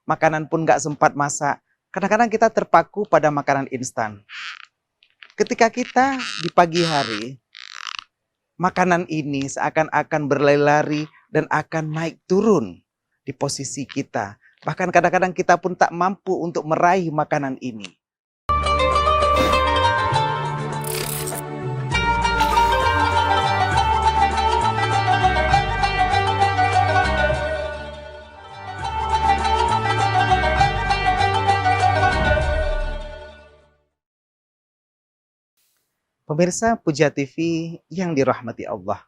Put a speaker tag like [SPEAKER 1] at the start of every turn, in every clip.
[SPEAKER 1] makanan pun nggak sempat masak. Kadang-kadang kita terpaku pada makanan instan. Ketika kita di pagi hari, makanan ini seakan-akan berlari-lari dan akan naik turun di posisi kita. Bahkan kadang-kadang kita pun tak mampu untuk meraih makanan ini. Pemirsa Puja TV yang dirahmati Allah.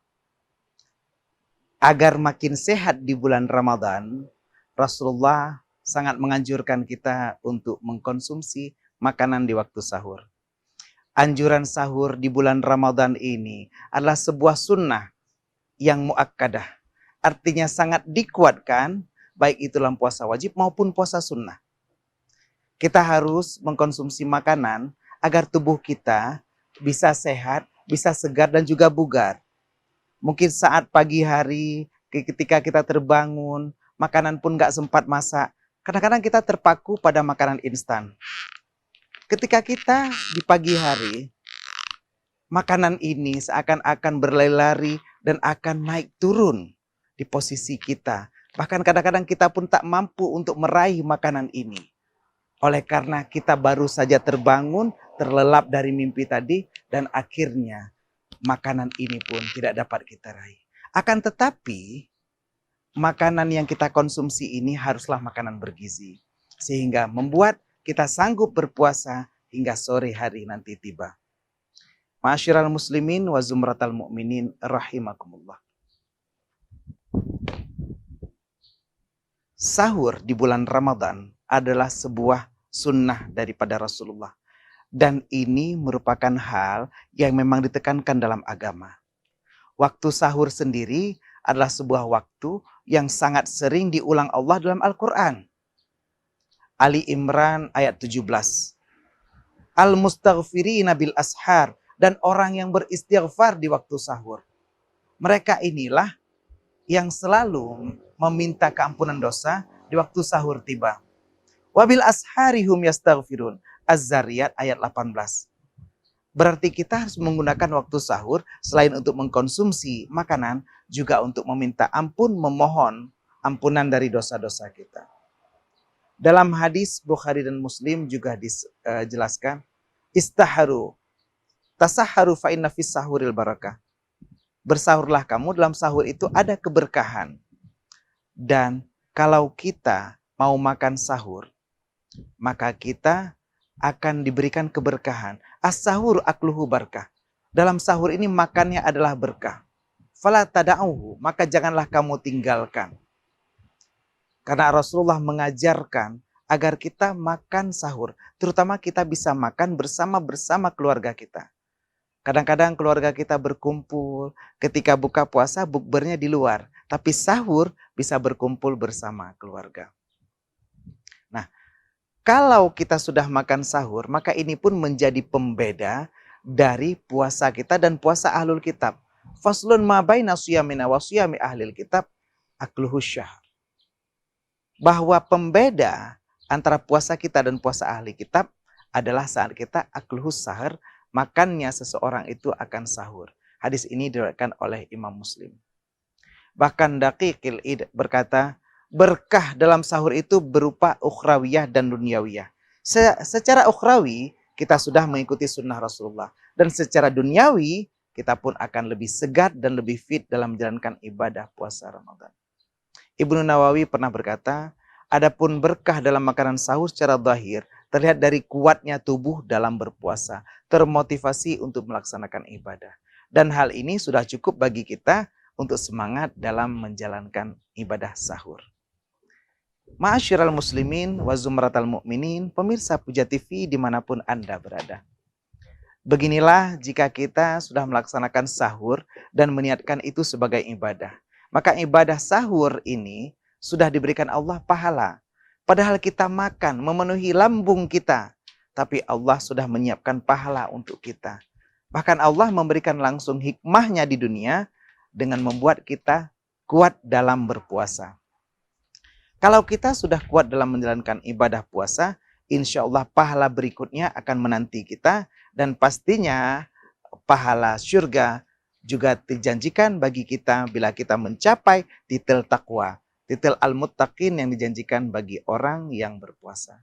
[SPEAKER 1] Agar makin sehat di bulan Ramadan, Rasulullah sangat menganjurkan kita untuk mengkonsumsi makanan di waktu sahur. Anjuran sahur di bulan Ramadan ini adalah sebuah sunnah yang muakkadah. Artinya sangat dikuatkan, baik itu dalam puasa wajib maupun puasa sunnah. Kita harus mengkonsumsi makanan agar tubuh kita bisa sehat, bisa segar dan juga bugar. Mungkin saat pagi hari ketika kita terbangun, makanan pun gak sempat masak. Kadang-kadang kita terpaku pada makanan instan. Ketika kita di pagi hari, makanan ini seakan-akan berlari-lari dan akan naik turun di posisi kita. Bahkan kadang-kadang kita pun tak mampu untuk meraih makanan ini. Oleh karena kita baru saja terbangun, terlelap dari mimpi tadi, dan akhirnya makanan ini pun tidak dapat kita raih. Akan tetapi, makanan yang kita konsumsi ini haruslah makanan bergizi. Sehingga membuat kita sanggup berpuasa hingga sore hari nanti tiba. Ma'asyiral muslimin wa zumratal mu'minin rahimakumullah. Sahur di bulan Ramadan adalah sebuah sunnah daripada Rasulullah. Dan ini merupakan hal yang memang ditekankan dalam agama. Waktu sahur sendiri adalah sebuah waktu yang sangat sering diulang Allah dalam Al-Quran. Ali Imran ayat 17. Al-mustaghfirina bil ashar, dan orang yang beristighfar di waktu sahur. Mereka inilah yang selalu meminta keampunan dosa di waktu sahur tiba. Wabil asharihum yastaghfirun. Az-Zariyat ayat 18. Berarti kita harus menggunakan waktu sahur selain untuk mengkonsumsi makanan, juga untuk meminta ampun, memohon ampunan dari dosa-dosa kita. Dalam hadis Bukhari dan Muslim juga dijelaskan, istaharu, tasaharu fa inna fis sahuril barakah. Bersahurlah kamu, dalam sahur itu ada keberkahan. Dan kalau kita mau makan sahur, maka kita akan diberikan keberkahan. As-sahur akluhu barakah. Dalam sahur ini makannya adalah berkah. Fala tada'uhu, maka janganlah kamu tinggalkan. Karena Rasulullah mengajarkan agar kita makan sahur. Terutama kita bisa makan bersama keluarga kita. Kadang-kadang keluarga kita berkumpul, ketika buka puasa bukbernya di luar. Tapi sahur bisa berkumpul bersama keluarga. Nah, kalau kita sudah makan sahur, maka ini pun menjadi pembeda dari puasa kita dan puasa ahlul kitab. Faslun ma baina siyamina wa siyami ahlil kitab akluhu syahr. Bahwa pembeda antara puasa kita dan puasa ahli kitab adalah saat kita akluhu syahr, makannya seseorang itu akan sahur. Hadis ini diriwayatkan oleh Imam Muslim. Bahkan Daqiqil Id berkata, berkah dalam sahur itu berupa ukhrawiyah dan dunyawiyah. Secara ukhrawi, kita sudah mengikuti sunnah Rasulullah. Dan secara dunyawi, kita pun akan lebih segar dan lebih fit dalam menjalankan ibadah puasa Ramadan. Ibnu Nawawi pernah berkata, adapun berkah dalam makanan sahur secara zahir, terlihat dari kuatnya tubuh dalam berpuasa, termotivasi untuk melaksanakan ibadah. Dan hal ini sudah cukup bagi kita untuk semangat dalam menjalankan ibadah sahur. Ma'asyiral muslimin wa zumratal mu'minin, pemirsa Puja TV dimanapun Anda berada. Beginilah jika kita sudah melaksanakan sahur dan meniatkan itu sebagai ibadah. Maka ibadah sahur ini sudah diberikan Allah pahala. Padahal kita makan, memenuhi lambung kita. Tapi Allah sudah menyiapkan pahala untuk kita. Bahkan Allah memberikan langsung hikmahnya di dunia dengan membuat kita kuat dalam berpuasa. Kalau kita sudah kuat dalam menjalankan ibadah puasa, insya Allah pahala berikutnya akan menanti kita, dan pastinya pahala surga juga dijanjikan bagi kita bila kita mencapai titel takwa, titel al-muttaqin yang dijanjikan bagi orang yang berpuasa.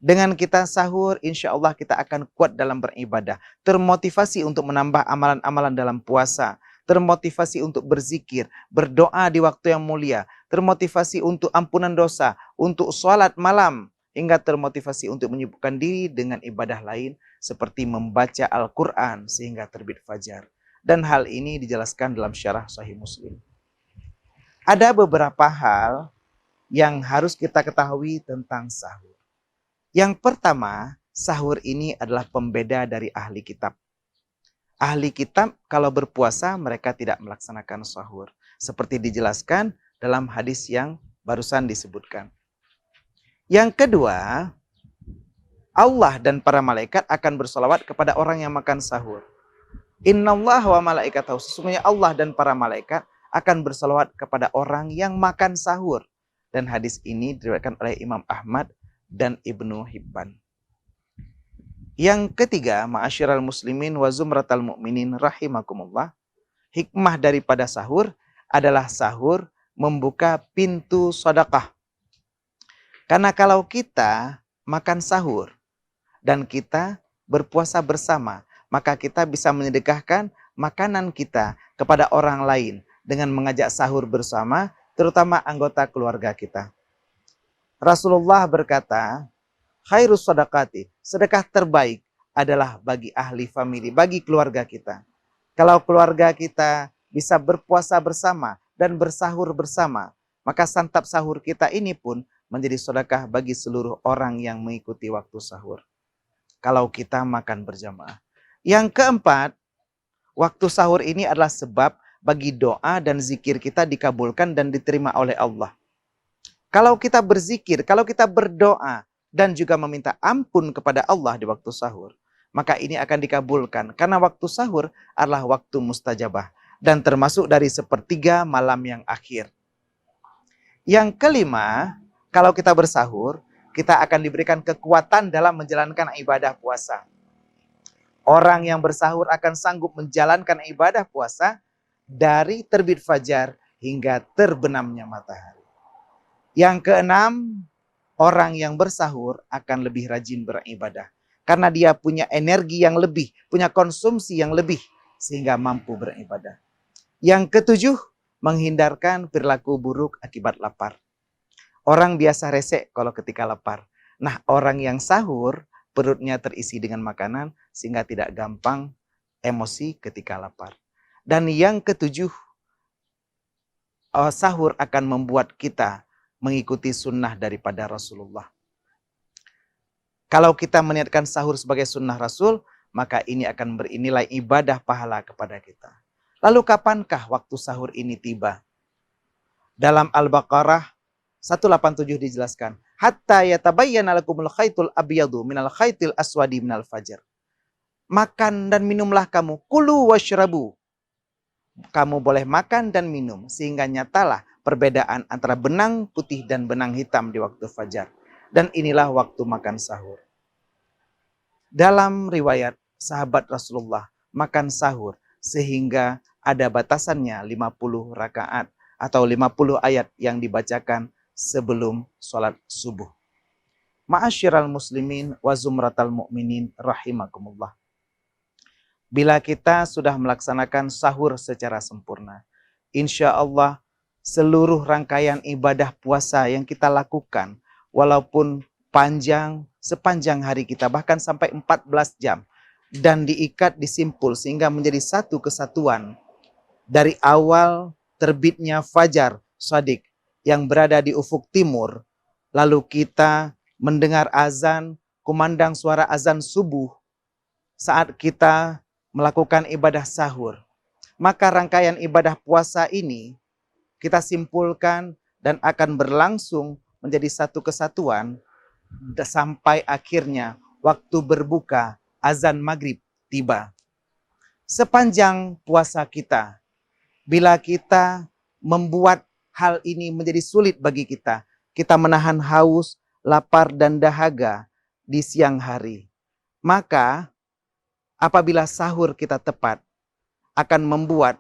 [SPEAKER 1] Dengan kita sahur, insya Allah kita akan kuat dalam beribadah, termotivasi untuk menambah amalan-amalan dalam puasa, termotivasi untuk berzikir, berdoa di waktu yang mulia, termotivasi untuk ampunan dosa, untuk sholat malam, hingga termotivasi untuk menyibukkan diri dengan ibadah lain seperti membaca Al-Quran sehingga terbit fajar. Dan hal ini dijelaskan dalam syarah Sahih Muslim. Ada beberapa hal yang harus kita ketahui tentang sahur. Yang pertama, sahur ini adalah pembeda dari ahli kitab. Ahli kitab kalau berpuasa mereka tidak melaksanakan sahur. Seperti dijelaskan dalam hadis yang barusan disebutkan. Yang kedua, Allah dan para malaikat akan bersolawat kepada orang yang makan sahur. Innallaha wa malaikatahu, sesungguhnya Allah dan para malaikat akan bersolawat kepada orang yang makan sahur. Dan hadis ini diriwayatkan oleh Imam Ahmad dan Ibnu Hibban. Yang ketiga, ma'asyiral muslimin wa zumratal mu'minin rahimakumullah. Hikmah daripada sahur adalah sahur membuka pintu sedekah. Karena kalau kita makan sahur dan kita berpuasa bersama, maka kita bisa menyedekahkan makanan kita kepada orang lain dengan mengajak sahur bersama, terutama anggota keluarga kita. Rasulullah berkata, khairus shadaqati, sedekah terbaik adalah bagi ahli famili, bagi keluarga kita. Kalau keluarga kita bisa berpuasa bersama dan bersahur bersama, maka santap sahur kita ini pun menjadi sedekah bagi seluruh orang yang mengikuti waktu sahur. Kalau kita makan berjamaah. Yang keempat, waktu sahur ini adalah sebab bagi doa dan zikir kita dikabulkan dan diterima oleh Allah. Kalau kita berzikir, kalau kita berdoa dan juga meminta ampun kepada Allah di waktu sahur, maka ini akan dikabulkan. Karena waktu sahur adalah waktu mustajabah dan termasuk dari sepertiga malam yang akhir. Yang kelima, kalau kita bersahur, kita akan diberikan kekuatan dalam menjalankan ibadah puasa. Orang yang bersahur akan sanggup menjalankan ibadah puasa dari terbit fajar hingga terbenamnya matahari. Yang keenam, orang yang bersahur akan lebih rajin beribadah. Karena dia punya energi yang lebih, punya konsumsi yang lebih, sehingga mampu beribadah. Yang ketujuh, menghindarkan perilaku buruk akibat lapar. Orang biasa resek kalau ketika lapar. Nah, orang yang sahur, perutnya terisi dengan makanan, sehingga tidak gampang emosi ketika lapar. Dan yang ketujuh, sahur akan membuat kita mengikuti sunnah daripada Rasulullah. Kalau kita meniatkan sahur sebagai sunnah Rasul, maka ini akan bernilai ibadah pahala kepada kita. Lalu kapankah waktu sahur ini tiba? Dalam Al-Baqarah 187 dijelaskan, hatta yatabayyana lakumul khaitul abyadu minal khaitil aswadi minal fajr. Makan dan minumlah kamu, kulu washrabu. Kamu boleh makan dan minum sehingga nyatalah perbedaan antara benang putih dan benang hitam di waktu fajar. Dan inilah waktu makan sahur. Dalam riwayat sahabat Rasulullah makan sahur sehingga ada batasannya 50 rakaat atau 50 ayat yang dibacakan sebelum sholat subuh. Ma'asyiral muslimin wa zumratal mu'minin rahimakumullah. Bila kita sudah melaksanakan sahur secara sempurna, insya Allah seluruh rangkaian ibadah puasa yang kita lakukan, walaupun panjang, sepanjang hari kita, bahkan sampai 14 jam, dan diikat, disimpul, sehingga menjadi satu kesatuan, dari awal terbitnya fajar shadiq yang berada di ufuk timur, lalu kita mendengar azan, kumandang suara azan subuh, saat kita melakukan ibadah sahur, maka rangkaian ibadah puasa ini kita simpulkan dan akan berlangsung menjadi satu kesatuan sampai akhirnya waktu berbuka azan maghrib tiba. Sepanjang puasa kita, bila kita membuat hal ini menjadi sulit bagi kita, kita menahan haus, lapar, dan dahaga di siang hari. Maka apabila sahur kita tepat, akan membuat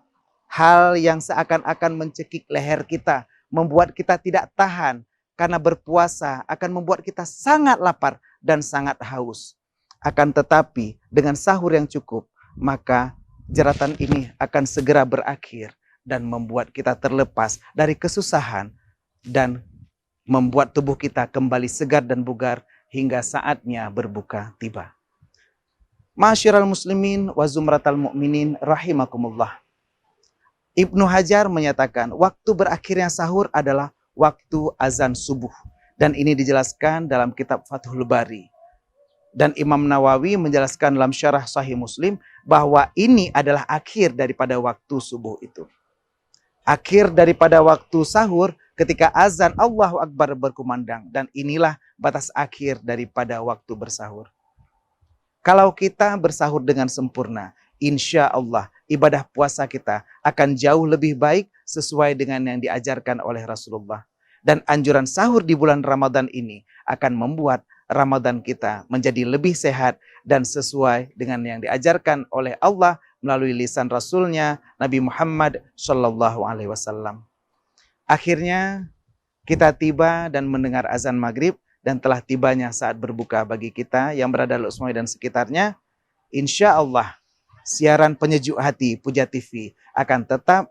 [SPEAKER 1] hal yang seakan-akan mencekik leher kita, membuat kita tidak tahan, karena berpuasa akan membuat kita sangat lapar dan sangat haus. Akan tetapi dengan sahur yang cukup, maka jeratan ini akan segera berakhir dan membuat kita terlepas dari kesusahan dan membuat tubuh kita kembali segar dan bugar hingga saatnya berbuka tiba. Ma'asyiral muslimin wa zumratal mu'minin rahimakumullah. Ibnu Hajar menyatakan waktu berakhirnya sahur adalah waktu azan subuh. Dan ini dijelaskan dalam kitab Fathul Bari. Dan Imam Nawawi menjelaskan dalam syarah Sahih Muslim bahwa ini adalah akhir daripada waktu subuh itu. Akhir daripada waktu sahur ketika azan Allahu Akbar berkumandang. Dan inilah batas akhir daripada waktu bersahur. Kalau kita bersahur dengan sempurna, insya Allah ibadah puasa kita akan jauh lebih baik sesuai dengan yang diajarkan oleh Rasulullah. Dan anjuran sahur di bulan Ramadan ini akan membuat Ramadan kita menjadi lebih sehat dan sesuai dengan yang diajarkan oleh Allah melalui lisan Rasulnya Nabi Muhammad SAW. Akhirnya kita tiba dan mendengar azan maghrib. Dan telah tibanya saat berbuka bagi kita yang berada di Usmai dan sekitarnya. Insya Allah siaran penyejuk hati Puja TV akan tetap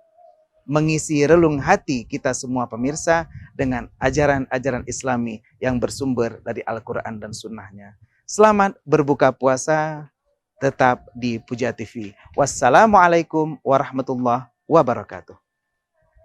[SPEAKER 1] mengisi relung hati kita semua pemirsa dengan ajaran-ajaran Islami yang bersumber dari Al-Quran dan Sunnahnya. Selamat berbuka puasa tetap di Puja TV. Wassalamualaikum warahmatullahi wabarakatuh.